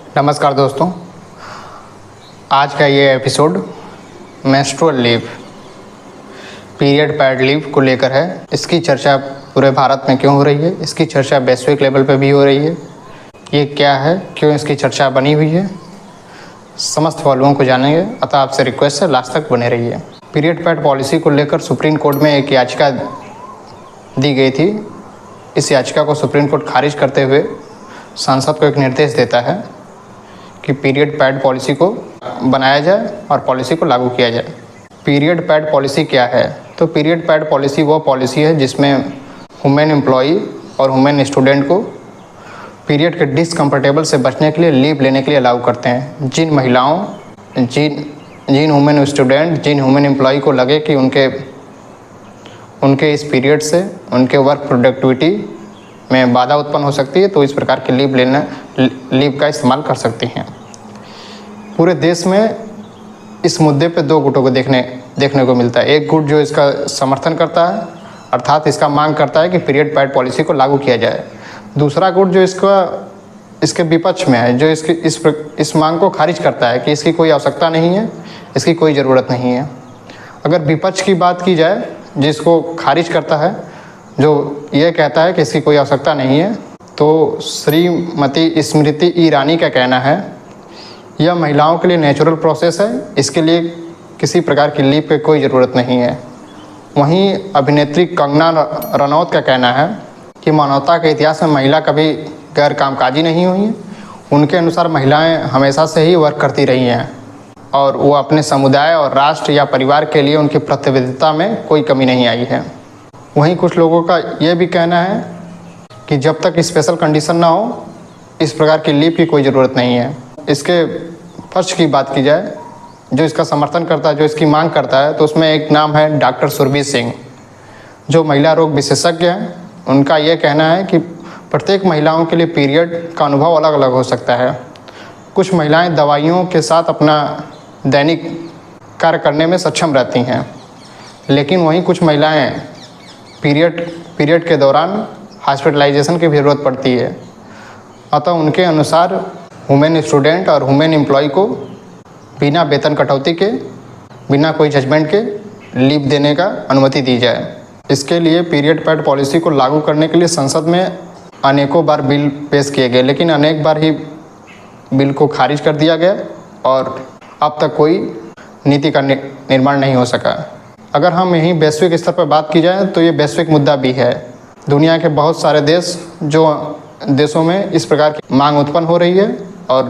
नमस्कार दोस्तों, आज का ये episode menstrual leave, period paid leave को लेकर है। इसकी चर्चा पूरे भारत में क्यों हो रही है, इसकी चर्चा वैश्विक लेवल पर भी हो रही है। ये क्या है, क्यों इसकी चर्चा बनी हुई है, समस्त पहलुओं को जानेंगे। अतः आपसे रिक्वेस्ट है, लास्ट तक बने रहिए। पीरियड पैड पॉलिसी को लेकर सुप्रीम कोर्ट में एक याचिका दी गई थी। इस याचिका को सुप्रीम कोर्ट खारिज करते हुए सांसद को एक निर्देश देता है कि पीरियड पैड पॉलिसी को बनाया जाए और पॉलिसी को लागू किया जाए। पीरियड पैड पॉलिसी क्या है? तो पीरियड पैड पॉलिसी वो पॉलिसी है जिसमें वुमेन एम्प्लॉई और वुमेन स्टूडेंट को पीरियड के डिसकम्फर्टेबल से बचने के लिए लीव लेने के लिए अलाउ करते हैं। जिन महिलाओं, जिन वुमेन स्टूडेंट, जिन वुमेन एम्प्लॉई को लगे कि उनके इस पीरियड से उनके वर्क प्रोडक्टिविटी में बाधा उत्पन्न हो सकती है, तो इस प्रकार की लीव का इस्तेमाल कर सकती हैं। पूरे देश में इस मुद्दे पे दो गुटों को देखने को मिलता है। एक गुट जो इसका समर्थन करता है, अर्थात इसका मांग करता है कि पीरियड पैड पॉलिसी को लागू किया जाए। दूसरा गुट जो इसके विपक्ष में है, जो इस मांग को खारिज करता है कि इसकी कोई आवश्यकता नहीं है, इसकी कोई ज़रूरत नहीं है। अगर विपक्ष की बात की जाए, जिसको खारिज करता है, जो ये कहता है कि इसकी कोई आवश्यकता नहीं है, तो श्रीमती स्मृति ईरानी का कहना है यह महिलाओं के लिए नेचुरल प्रोसेस है, इसके लिए किसी प्रकार की लीव की कोई ज़रूरत नहीं है। वहीं अभिनेत्री कंगना रनौत का कहना है कि मानवता के इतिहास में महिला कभी गैर कामकाजी नहीं हुई हैं। उनके अनुसार महिलाएं हमेशा से ही वर्क करती रही हैं और वो अपने समुदाय और राष्ट्र या परिवार के लिए उनकी प्रतिबद्धता में कोई कमी नहीं आई है। वहीं कुछ लोगों का ये भी कहना है कि जब तक स्पेशल कंडीशन ना हो, इस प्रकार की लीव की कोई ज़रूरत नहीं है। इसके पक्ष की बात की जाए, जो इसका समर्थन करता है, जो इसकी मांग करता है, तो उसमें एक नाम है डॉक्टर सुरभि सिंह, जो महिला रोग विशेषज्ञ हैं। उनका यह कहना है कि प्रत्येक महिलाओं के लिए पीरियड का अनुभव अलग अलग हो सकता है। कुछ महिलाएं दवाइयों के साथ अपना दैनिक कार्य करने में सक्षम रहती हैं, लेकिन वहीं कुछ महिलाएं पीरियड के दौरान हॉस्पिटलाइजेशन की भी ज़रूरत पड़ती है। अतः उनके अनुसार वुमेन स्टूडेंट और वुमेन एम्प्लॉय को बिना वेतन कटौती के, बिना कोई जजमेंट के लीव देने का अनुमति दी जाए। इसके लिए पीरियड पैड पॉलिसी को लागू करने के लिए संसद में अनेकों बार बिल पेश किए गए, लेकिन अनेक बार ही बिल को खारिज कर दिया गया और अब तक कोई नीति का निर्माण नहीं हो सका। अगर हम यहीं वैश्विक स्तर पर बात की जाए तो ये वैश्विक मुद्दा भी है। दुनिया के बहुत सारे देशों में इस प्रकार की मांग उत्पन्न हो रही है और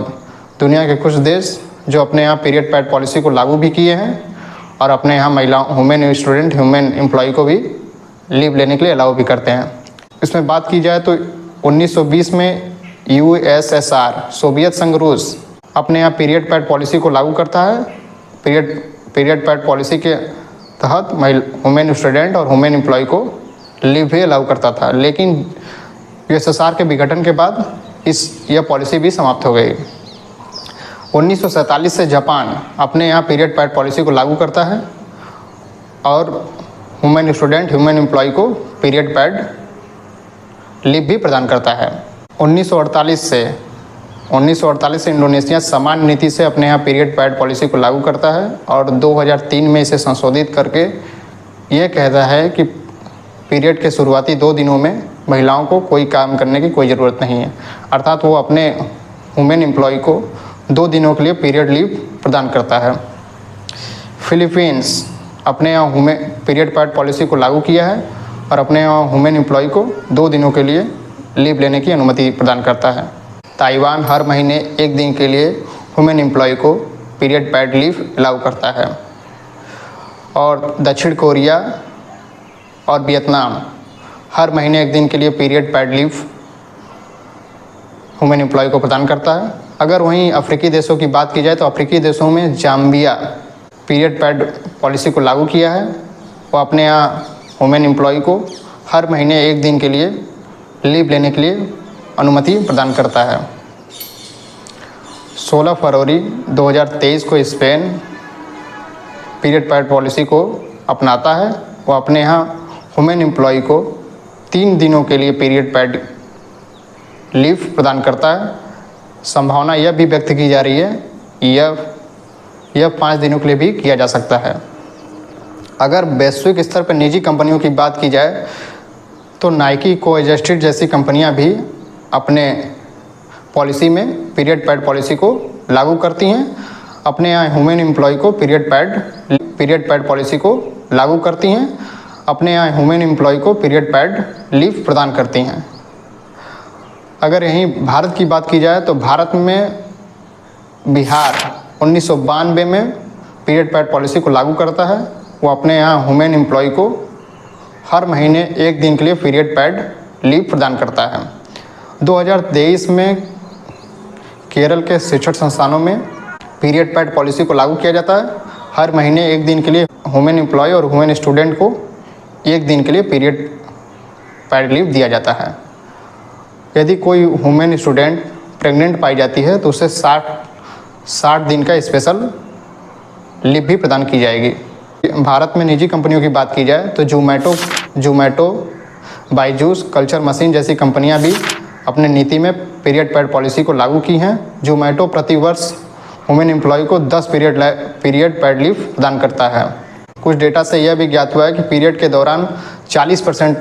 दुनिया के कुछ देश जो अपने यहाँ पीरियड पैड पॉलिसी को लागू भी किए हैं और अपने यहाँ महिलाओं, वुमेन स्टूडेंट, वुमेन एम्प्लॉय को भी लीव लेने के लिए अलाउ भी करते हैं। इसमें बात की जाए तो 1920 में यूएसएसआर, सोवियत संघ रूस, अपने यहाँ पीरियड पैड पॉलिसी को लागू करता है। पीरियड पैड पॉलिसी के तहत वुमेन स्टूडेंट और वुमेन एम्प्लॉय को लीव भी अलाउ करता था, लेकिन यूएसएसआर के विघटन के बाद यह पॉलिसी भी समाप्त हो गई। 1947 से जापान अपने यहाँ पीरियड पैड पॉलिसी को लागू करता है और वुमेन स्टूडेंट, वुमेन एम्प्लॉय को पीरियड पैड लीव भी प्रदान करता है। 1948 से इंडोनेशिया समान नीति से अपने यहाँ पीरियड पैड पॉलिसी को लागू करता है और 2003 में इसे संशोधित करके ये कहता है कि पीरियड के शुरुआती 2 दिनों में महिलाओं को कोई काम करने की कोई ज़रूरत नहीं है, अर्थात वो अपने वुमेन एम्प्लॉय को 2 दिनों के लिए पीरियड लीव प्रदान करता है। फिलीपींस अपने यहाँ पीरियड पैड पॉलिसी को लागू किया है और अपने यहाँ वुमेन एम्प्लॉय को 2 दिनों के लिए लीव लेने की अनुमति प्रदान करता है। ताइवान हर महीने 1 दिन के लिए वुमेन एम्प्लॉय को पीरियड पैड लीव अलाउ करता है और दक्षिण कोरिया और वियतनाम हर महीने 1 दिन के लिए period paid leave women employee को प्रदान करता है। अगर वहीं अफ्रीकी देशों की बात की जाए तो अफ्रीकी देशों में जाम्बिया पीरियड पैड पॉलिसी को लागू किया है। वो अपने यहाँ वुमेन एम्प्लॉय को हर महीने 1 दिन के लिए लीव लेने के लिए अनुमति प्रदान करता है। 16 फरवरी 2023 को स्पेन पीरियड पैड पॉलिसी को अपनाता है। वो अपने यहाँ वुमेन एम्प्लॉय को 3 दिनों के लिए पीरियड पैड लीव प्रदान करता है। संभावना यह भी व्यक्त की जा रही है, यह 5 दिनों के लिए भी किया जा सकता है। अगर वैश्विक स्तर पर निजी कंपनियों की बात की जाए तो नाइकी, कोएडजस्टेड जैसी कंपनियां भी अपने पॉलिसी में पीरियड पैड पॉलिसी को लागू करती हैं। अपने यहाँ ह्यूमन एम्प्लॉय को पीरियड पैड पॉलिसी को लागू करती हैं। अपने यहाँ ह्यूमन एम्प्लॉय को पीरियड पैड लीव प्रदान करती हैं। अगर यहीं भारत की बात की जाए तो भारत में बिहार 1992 में पीरियड पैड पॉलिसी को लागू करता है। वो अपने यहाँ ह्यूमन एम्प्लॉय को हर महीने 1 दिन के लिए पीरियड पैड लीव प्रदान करता है। 2023 में केरल के शिक्षण संस्थानों में पीरियड पैड पॉलिसी को लागू किया जाता है। हर महीने 1 दिन के लिए ह्यूमन एम्प्लॉय और ह्यूमन स्टूडेंट को 1 दिन के लिए पीरियड पैड लीव दिया जाता है। यदि कोई ह्यूमन स्टूडेंट प्रेग्नेंट पाई जाती है तो उसे 60 दिन का स्पेशल लीव भी प्रदान की जाएगी। भारत में निजी कंपनियों की बात की जाए तो जोमैटो, बायजूस, कल्चर मशीन जैसी कंपनियां भी अपने नीति में पीरियड पैड पॉलिसी को लागू की हैं। जोमैटो प्रति वर्ष ह्यूमन एम्प्लॉय को 10 पीरियड पैड लीव प्रदान करता है। कुछ डेटा से यह भी ज्ञात हुआ है कि पीरियड के दौरान 40%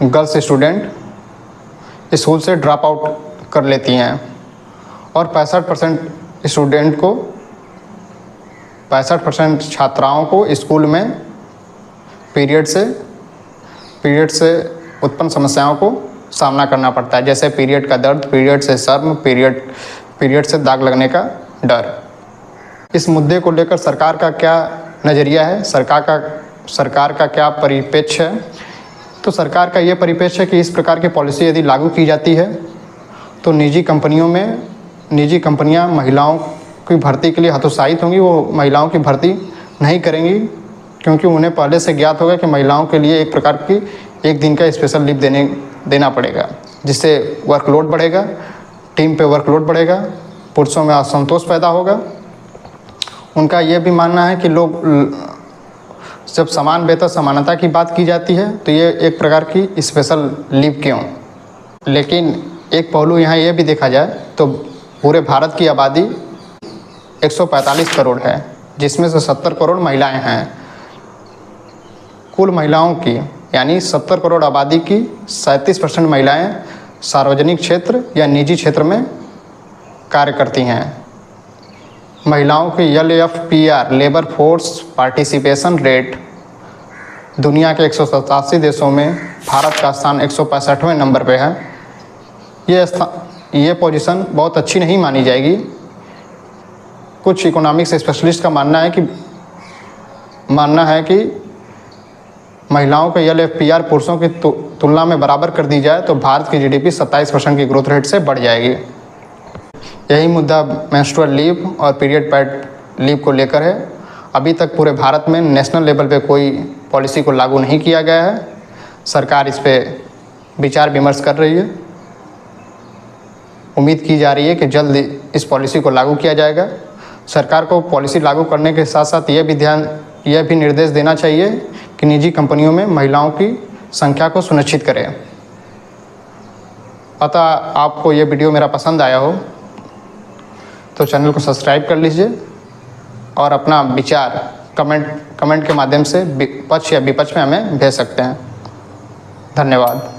गर्ल्स स्टूडेंट स्कूल से ड्रॉप आउट कर लेती हैं और 65% छात्राओं को स्कूल में पीरियड से उत्पन्न समस्याओं को सामना करना पड़ता है, जैसे पीरियड का दर्द, पीरियड से शर्म, पीरियड से दाग लगने का डर। इस मुद्दे को लेकर सरकार का क्या नज़रिया है, सरकार का क्या परिप्रेक्ष्य है? तो सरकार का ये परिप्रेक्ष्य है कि इस प्रकार की पॉलिसी यदि लागू की जाती है तो निजी कंपनियां महिलाओं की भर्ती के लिए हतोत्साहित होंगी। वो महिलाओं की भर्ती नहीं करेंगी क्योंकि उन्हें पहले से ज्ञात होगा कि महिलाओं के लिए एक प्रकार की 1 दिन का स्पेशल लीव देना पड़ेगा, जिससे वर्कलोड बढ़ेगा, टीम पे वर्कलोड बढ़ेगा, पुरुषों में असंतोष पैदा होगा। उनका यह भी मानना है कि लोग जब समान वेतन समानता की बात की जाती है तो ये एक प्रकार की स्पेशल लीव क्यों। लेकिन एक पहलू यहाँ ये भी देखा जाए तो पूरे भारत की आबादी 145 करोड़ है, जिसमें से 70 करोड़ महिलाएं हैं। कुल महिलाओं की यानी 70 करोड़ आबादी की 37% महिलाएं सार्वजनिक क्षेत्र या निजी क्षेत्र में कार्य करती हैं। महिलाओं की LFPR labour force participation rate दुनिया के 187 देशों में भारत का स्थान 165वें नंबर पे है। ये पोजीशन बहुत अच्छी नहीं मानी जाएगी। कुछ इकोनॉमिक्स स्पेशलिस्ट का मानना है कि महिलाओं के LFPR पुरुषों की तुलना में बराबर कर दी जाए तो भारत की GDP 27% की ग्रोथ रेट से बढ़ जाएगी। यही मुद्दा मेंस्ट्रुअल लीव और पीरियड पैड लीव को लेकर है। अभी तक पूरे भारत में नेशनल लेवल पे कोई पॉलिसी को लागू नहीं किया गया है। सरकार इस पे विचार विमर्श कर रही है। उम्मीद की जा रही है कि जल्द इस पॉलिसी को लागू किया जाएगा। सरकार को पॉलिसी लागू करने के साथ साथ यह भी निर्देश देना चाहिए कि निजी कंपनियों में महिलाओं की संख्या को सुनिश्चित करें। अतः आपको ये वीडियो मेरा पसंद आया हो तो चैनल को सब्सक्राइब कर लीजिए और अपना विचार कमेंट के माध्यम से पक्ष या विपक्ष में हमें भेज सकते हैं। धन्यवाद।